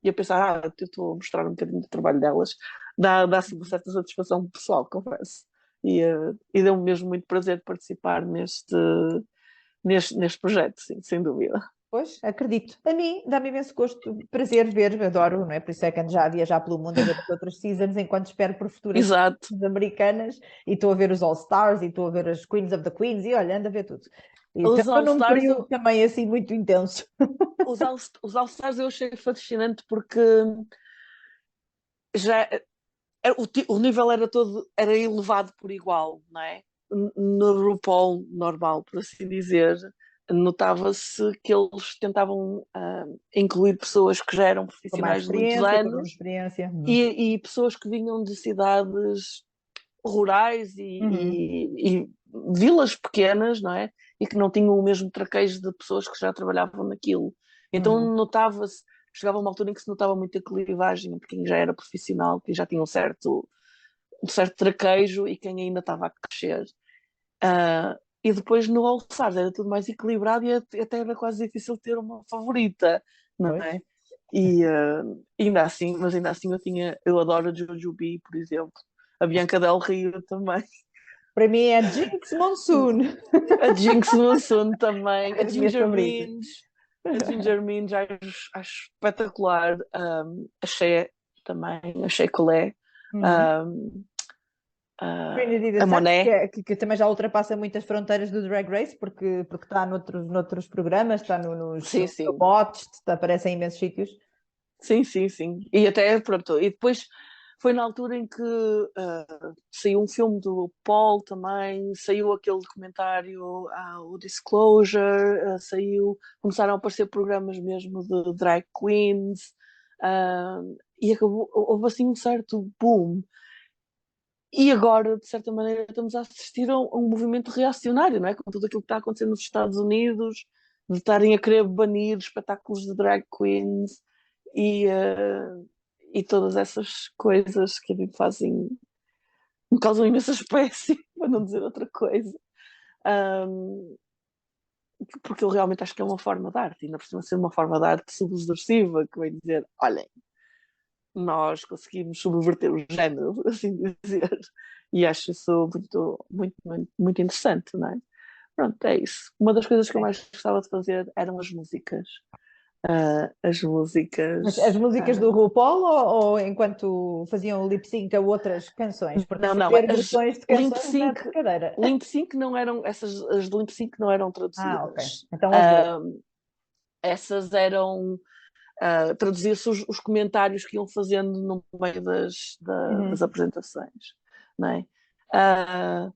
a pensar, eu estou a mostrar um bocadinho do trabalho delas, dá-se uma certa satisfação pessoal, confesso. E deu-me mesmo muito prazer de participar neste projeto, sim, sem dúvida. Pois, acredito. A mim dá-me imenso gosto, prazer ver, adoro, não é? Por isso é que ando já a viajar pelo mundo a ver as outras seasons enquanto espero por futuras Exato. seasons americanas e estou a ver os All-Stars e estou a ver as Queens of the Queens e olha, ando a ver tudo. E Os estou num All-Stars, período também assim muito intenso. os All-Stars eu achei fascinante porque já o nível era elevado por igual, não é? No RuPaul normal, por assim dizer, notava-se que eles tentavam incluir pessoas que já eram Com mais profissionais de muitos experiência, com menos anos experiência. e pessoas que vinham de cidades rurais Uhum. e vilas pequenas, não é? E que não tinham o mesmo traquejo de pessoas que já trabalhavam naquilo. Uhum. Então notava-se, chegava uma altura em que se notava muita clivagem entre quem já era profissional, quem já tinha um certo traquejo e quem ainda estava a crescer. E depois no All-Stars era tudo mais equilibrado e até era quase difícil ter uma favorita, não Pois. é? E ainda assim eu adoro a Jujubee, por exemplo. A Bianca Del Rio também. Para mim é Jinx Monsoon, A Jinx Monsoon também. é A das minhas Ginger favoritas. Minj. A Ginger Minj acho espetacular. A Shea também. A Shea Coulee. Uhum. Um, Trinity the a Tuck, Monet. que também já ultrapassa muitas fronteiras do Drag Race, porque está noutros programas, está Sim, nos sim. robots, aparece em imensos sítios. Sim, sim, sim. E até, pronto, e depois foi na altura em que saiu um filme do Paul também, saiu aquele documentário, o Disclosure, começaram a aparecer programas mesmo de drag queens, e houve assim um certo boom. E agora, de certa maneira, estamos a assistir a um movimento reacionário, não é? Com tudo aquilo que está acontecendo nos Estados Unidos, de estarem a querer banir espetáculos de drag queens e, uh, e todas essas coisas que a mim me causam imensa espécie, para não dizer outra coisa. Um, porque eu realmente acho que é uma forma de arte, e ainda por cima ser uma forma de arte subversiva, que vem dizer, olhem, nós conseguimos subverter o género, assim dizer. E acho isso muito, muito, muito, muito interessante, não é? Pronto, é isso. Uma das coisas que eu Sim. mais gostava de fazer eram as músicas. As Mas as músicas. músicas do RuPaul ou enquanto faziam lip sync a outras canções? Porque Não, não, fazer as versões de lip canções não é sync, brincadeira. lip sync não eram, as de lip sync não eram Ah, ok. traduzidas. Então as outras. Ah, essas eram. Traduzia-se os comentários que iam fazendo no meio das Uhum. apresentações, não é? Ah,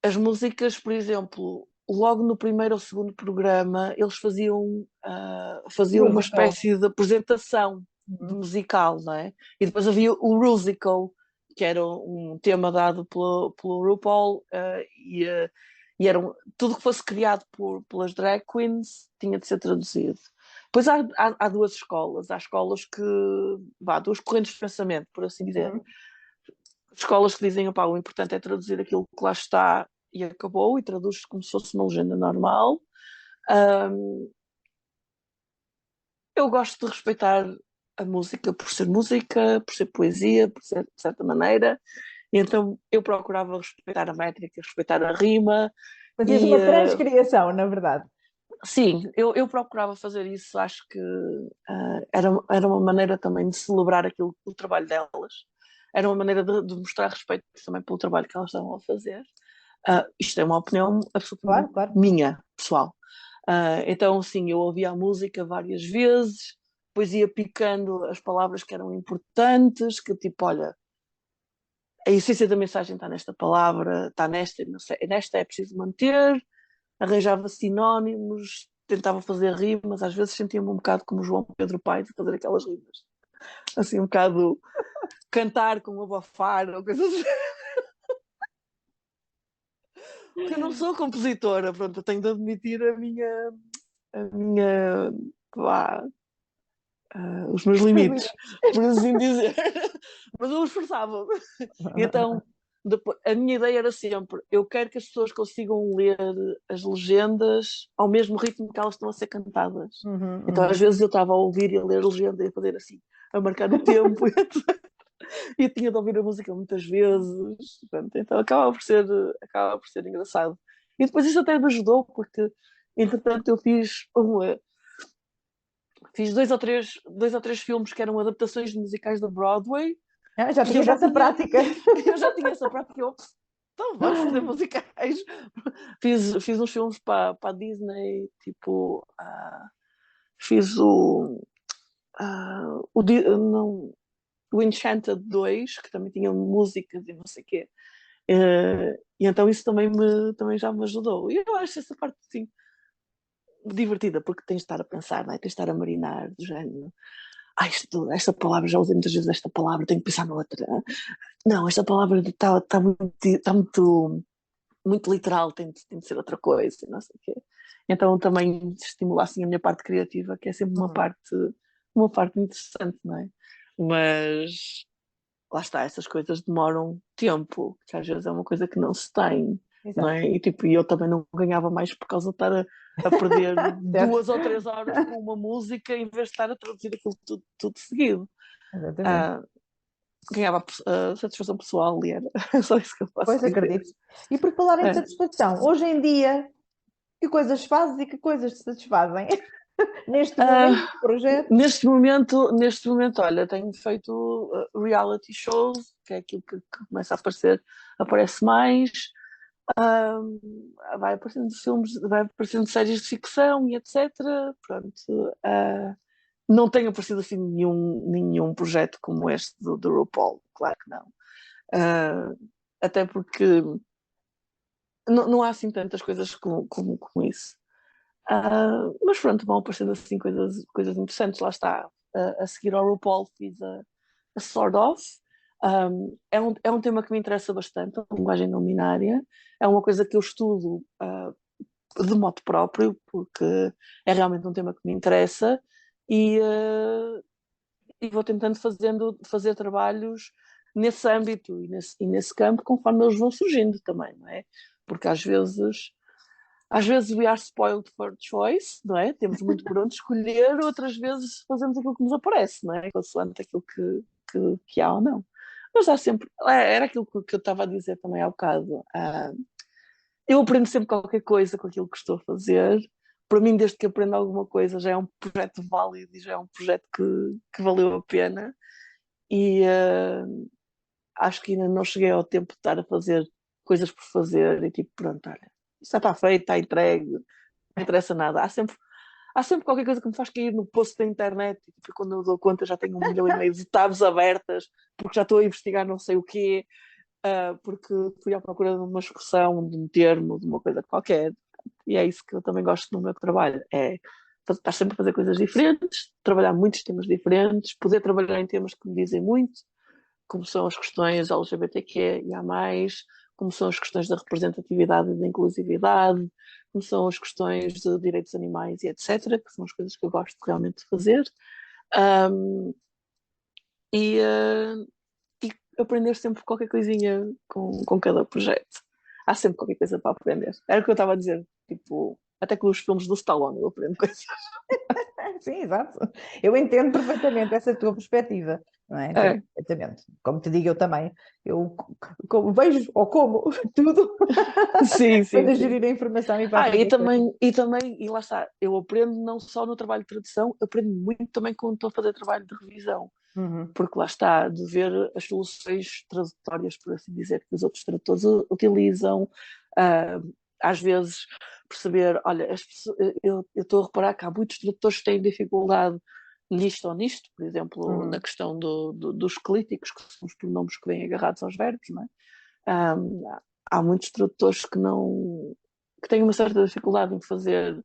as músicas, por exemplo, logo no primeiro ou segundo programa, eles faziam uma Musical. espécie de apresentação de Uhum. musical, não é? E depois havia o Rusical, que era um tema dado pelo RuPaul, e tudo que fosse criado pelas drag queens tinha de ser traduzido. Depois há duas escolas. Há escolas duas correntes de pensamento, por assim dizer. Uhum. Escolas que dizem, opá, o importante é traduzir aquilo que lá está e acabou, e traduz como se fosse uma legenda normal. Um, eu gosto de respeitar a música, por ser poesia, por ser de certa maneira, e então eu procurava respeitar a métrica, respeitar a rima, Fazias e uma transcriação, na verdade. sim, eu procurava fazer isso, acho que era uma maneira também de celebrar o trabalho delas, era uma maneira de mostrar respeito também pelo trabalho que elas estavam a fazer. Isto é uma opinião absolutamente Claro, claro. minha, pessoal. Então, sim, eu ouvia a música várias vezes, depois ia picando as palavras que eram importantes, que tipo, olha, a essência da mensagem está nesta palavra, está nesta é preciso manter, arranjava sinónimos, tentava fazer rimas, às vezes sentia-me um bocado como o João Pedro Paes a fazer aquelas rimas. Assim, um bocado cantar com abafar ou coisas assim. Porque eu não sou compositora, pronto, eu tenho de admitir a minha, vá, os meus limites, por assim dizer. Mas eu esforçava-me. Então, a minha ideia era sempre: eu quero que as pessoas consigam ler as legendas ao mesmo ritmo que elas estão a ser cantadas. Uhum, Então, às uhum. vezes, eu estava a ouvir e a ler a legenda e a fazer assim, a marcar o tempo, e tinha de ouvir a música muitas vezes. Portanto, então, acaba por ser engraçado. E depois isso até me ajudou, porque, entretanto, eu fiz dois ou três filmes que eram adaptações de musicais da Broadway, Já e eu tinhas já essa tinha, prática. eu já tinha essa prática. Então vamos fazer musicais. Fiz uns filmes para a Disney, tipo, fiz não, o Enchanted 2, que também tinha músicas e não sei o quê. E então isso também já me ajudou. E eu acho essa parte assim divertida, porque tens de estar a pensar, não é? Tens de estar a marinar, do género. Esta palavra, já usei muitas vezes esta palavra, tenho que pensar noutra. Não, esta palavra muito literal, tem de ser outra coisa, não sei o quê. Então também estimula assim a minha parte criativa, que é sempre uma parte interessante, não é? Mas lá está, essas coisas demoram tempo, que às vezes é uma coisa que não se tem, não Exato. é? E tipo, eu também não ganhava mais por causa de estar a perder Certo? 2 ou 3 horas com uma música em vez de estar a traduzir aquilo tudo seguido. Exatamente. Ah, ganhava satisfação pessoal e era só isso que eu posso Pois dizer. acredito. E por falar em É. satisfação, hoje em dia, que coisas fazes e que coisas te satisfazem? Neste momento, Ah, projeto? neste momento, olha, tenho feito reality shows, que é aquilo que começa a aparecer, aparece mais. Ah, vai aparecendo filmes, vai aparecendo séries de ficção e etc. Pronto, não tenho aparecido assim nenhum projeto como este do RuPaul, claro que não. Ah, até porque não há assim tantas coisas como isso. Mas pronto, vão aparecendo assim coisas interessantes. Lá está. A seguir ao RuPaul fiz a Sort of. É um tema que me interessa bastante, a linguagem não binária. É uma coisa que eu estudo de modo próprio, porque é realmente um tema que me interessa e vou tentando fazer trabalhos nesse âmbito e nesse campo conforme eles vão surgindo também, não é? Porque às vezes we are spoiled for choice, não é? Temos muito por onde escolher, outras vezes fazemos aquilo que nos aparece, não é? Consoante aquilo que há ou não. Mas há sempre. Era aquilo que eu estava a dizer também há bocado. Eu aprendo sempre qualquer coisa com aquilo que estou a fazer. Para mim, desde que aprendo alguma coisa, já é um projeto válido e já é um projeto que valeu a pena. E acho que ainda não cheguei ao tempo de estar a fazer coisas por fazer e tipo, pronto, olha, isso já está feito, está entregue, não interessa nada. Há sempre qualquer coisa que me faz cair no poço da internet e tipo, quando eu dou conta já tenho 1,5 milhão de tabs abertas porque já estou a investigar não sei o quê, porque fui à procura de uma expressão, de um termo, de uma coisa qualquer. E é isso que eu também gosto no meu trabalho, é estar sempre a fazer coisas diferentes, trabalhar muitos temas diferentes, poder trabalhar em temas que me dizem muito, como são as questões LGBTQ e há mais, como são as questões da representatividade e da inclusividade, como são as questões de direitos animais e etc., que são as coisas que eu gosto realmente de fazer. Um, e, uh, e aprender sempre qualquer coisinha com cada projeto. Há sempre qualquer coisa para aprender. Era o que eu estava a dizer, tipo, até com os filmes do Stallone eu aprendo coisas. Sim, exato. Eu entendo perfeitamente essa tua perspectiva, não é? Entendo É. perfeitamente. Como te digo, eu também. Eu vejo ou como tudo Sim, sim, para sim. gerir a informação e para E aprender coisas. também, lá está, eu aprendo não só no trabalho de tradução, eu aprendo muito também quando estou a fazer trabalho de revisão, Uhum. porque lá está, de ver as soluções tradutórias, por assim dizer, que os outros tradutores utilizam, ah, às vezes perceber, olha, eu estou a reparar que há muitos tradutores que têm dificuldade nisto ou nisto, por exemplo, na Uhum. questão dos clíticos, que são os pronomes que vêm agarrados aos verbos, não é? Ah, há muitos tradutores que têm uma certa dificuldade em fazer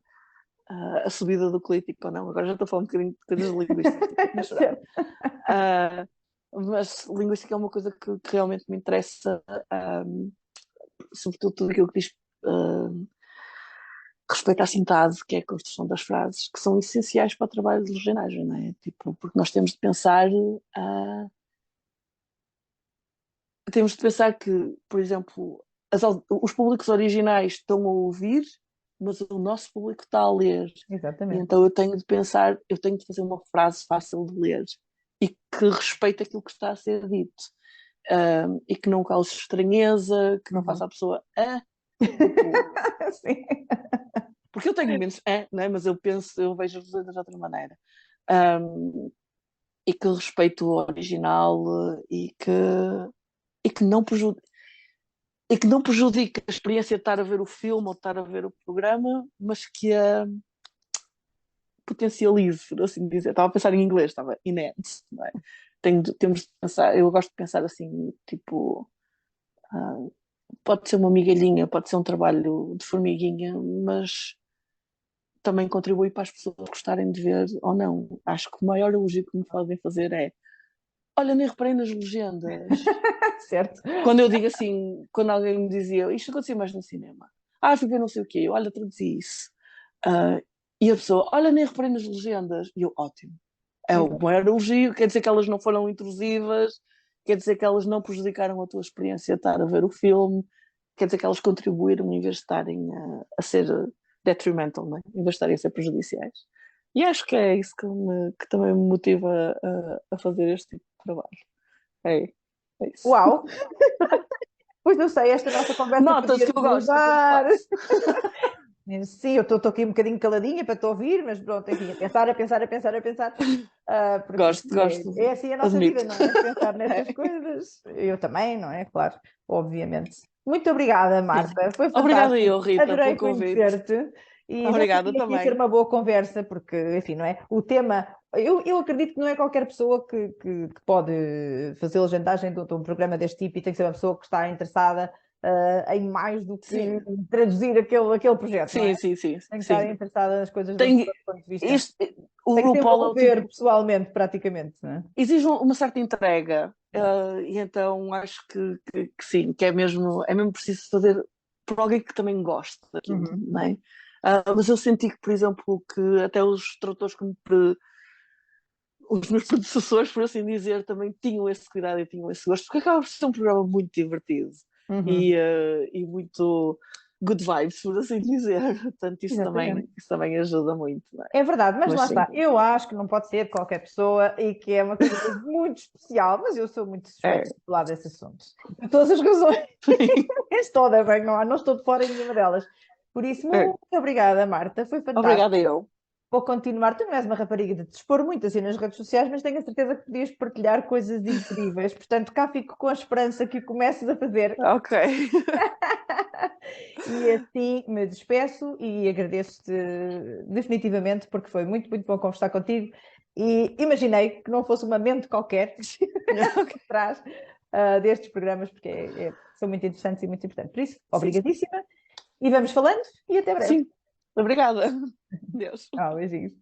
a subida do clítico ou não. Agora já estou a falar um bocadinho de coisas de linguística, mas, Certo. mas linguística é uma coisa que realmente me interessa, sobretudo tudo aquilo que diz uh, respeito à sintase, que é a construção das frases, que são essenciais para o trabalho de legendagem, não é? Tipo, porque nós temos de pensar que, por exemplo, os públicos originais estão a ouvir, mas o nosso público está a ler. E Exatamente. então eu tenho de pensar, eu tenho de fazer uma frase fácil de ler e que respeite aquilo que está a ser dito. E que não cause estranheza, que não faça Uhum. a pessoa Tipo, Sim. porque eu tenho menos, não é? Mas eu vejo as legendas de outra maneira. Um, e que respeito o original e que não prejudica, e que não prejudica a experiência de estar a ver o filme ou de estar a ver o programa, mas que a potencialize, por assim dizer. Estava a pensar em inglês, estava enhance, não é? Temos de pensar, eu gosto de pensar assim, tipo, ah, pode ser uma migalhinha, pode ser um trabalho de formiguinha, mas também contribui para as pessoas gostarem de ver ou não. Acho que o maior elogio que me podem fazer é: olha, nem reparei nas legendas. Certo. Quando eu digo assim, quando alguém me dizia isto acontecia mais no cinema, fui ver não sei o quê, olha, traduzi isso. Ah, e a pessoa, olha, nem reparei nas legendas. E eu, ótimo. É o Exato. maior elogio, quer dizer que elas não foram intrusivas, quer dizer que elas não prejudicaram a tua experiência de estar a ver o filme, quer dizer que elas contribuíram em vez de estarem a ser detrimental, não é? Em vez de estarem a ser prejudiciais. E acho que é isso que também me motiva a fazer este tipo de trabalho. É, é isso. Uau! Pois não sei, esta nossa conversa Nota-se podia que eu gosto daquilo que desandar. faço. Sim, eu estou aqui um bocadinho caladinha para te ouvir, mas pronto, enfim, a pensar, a pensar, a pensar, a pensar, porque Gosto, gosto, é assim a nossa vida, admito. não é? Pensar nestas É. coisas. Eu também, não é? Claro, obviamente. Muito obrigada, Sim. Marta, foi Obrigada fantástico. eu, Rita, Adorei pelo convite. conhecer-te e já Obrigada sabia que ia ser também. uma boa conversa, porque, enfim, não é? O tema, eu acredito que não é qualquer pessoa que pode fazer legendagem de um programa deste tipo e tem que ser uma pessoa que está interessada em mais do que Sim, traduzir aquele projeto, não é? sim, sim, sim, Tem que estar sim. interessada nas coisas de um Tem, ponto de vista. isto, o Tem que se RuPaul é o envolver tipo, pessoalmente, praticamente, não é? exige uma certa entrega, e então acho que sim, que é mesmo preciso fazer por alguém que também goste daquilo, Uhum. não é? Mas eu senti que, por exemplo, que até os tradutores os meus predecessores, por assim dizer, também tinham esse cuidado e tinham esse gosto, porque acaba por ser um programa muito divertido Uhum. e muito good vibes, por assim dizer. Portanto, Exatamente. isso também ajuda muito, não é? É verdade, mas Mas lá sim, está. Eu acho que não pode ser qualquer pessoa e que é uma coisa mesmo muito especial, mas eu sou muito é. suspeita de falar desse assunto. Por todas as razões. Todas, não estou de fora em nenhuma delas. Por isso, É. muito obrigada, Marta. Foi fantástico. Obrigada eu. Vou continuar. Tu não és uma rapariga de te expor muito assim nas redes sociais, mas tenho a certeza que podias partilhar coisas incríveis. Portanto, cá fico com a esperança que o comeces a fazer. Ok. E assim me despeço e agradeço-te definitivamente, porque foi muito, muito bom conversar contigo. E imaginei que não fosse uma mente qualquer Ok. por trás destes programas, porque são muito interessantes e muito importantes. Por isso, Sim, obrigadíssima. E vamos falando e até breve. sim. Obrigada. Deus. Beijinhos.